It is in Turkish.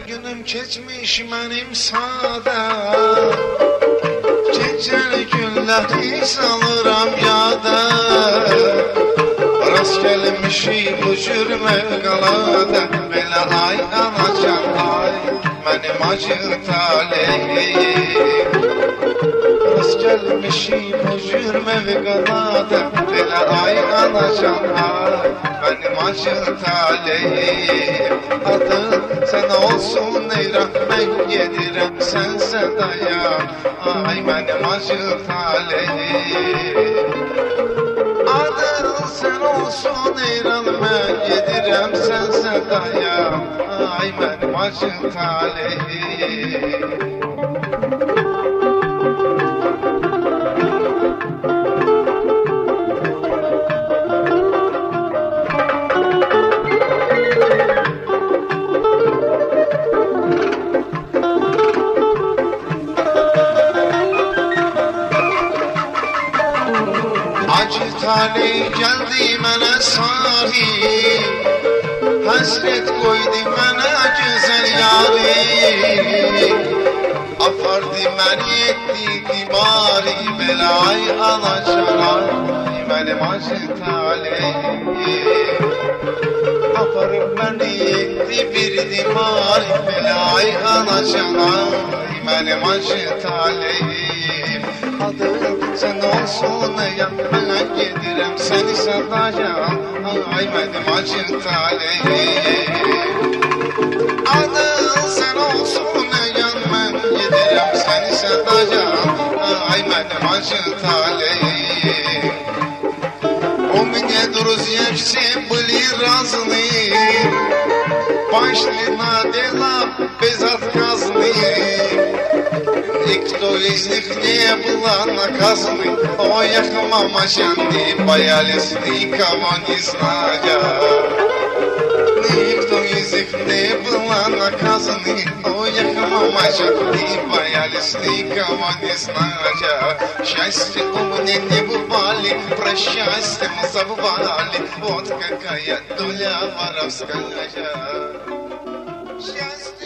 günüm keçmiş benim sade. Geceli günleri salıram yada. Rast gelmişim bu cür mevqalada. Belə ay anacan ay, benim acı taleyim. Rast gelmişim bu cür mevqalada. Belə ay anacan ay, benim acı taleyim. Adın sen olsun eyran, ben gedirem sense dayan. Ay benim acı taleyim. Adın sen olsun eyran, ben gedirem sense dayan. Ay benim acı taleyim. Acı talih geldi mənə sahib, həsrət qoydu mənə gözəl yarim. Apardı məni etdi dimari, belə ay alacan ay, mənim acı talihim. Aparıb məni etdi bir dimari, belə ay alacan ay, mənim acı talihim. Adın sen olsun ya, ben gedirem seni sadacağım. Ay benim acı talihim. Adın sen olsun ya, ben gedirem seni sadacağım. Ay benim acı talihim. O mnie друзья все были разные, пошли на дела безотказные. Никто из них не был наказанный. Ой, ах, мамочанки, боялись никого не зная. Никто из них не был наказанный. Ой, ах, мамочанки, боялись никого не зная. Счастье у меня не бывали, про счастье мы забывали. Вот какая доля воровская. Счастье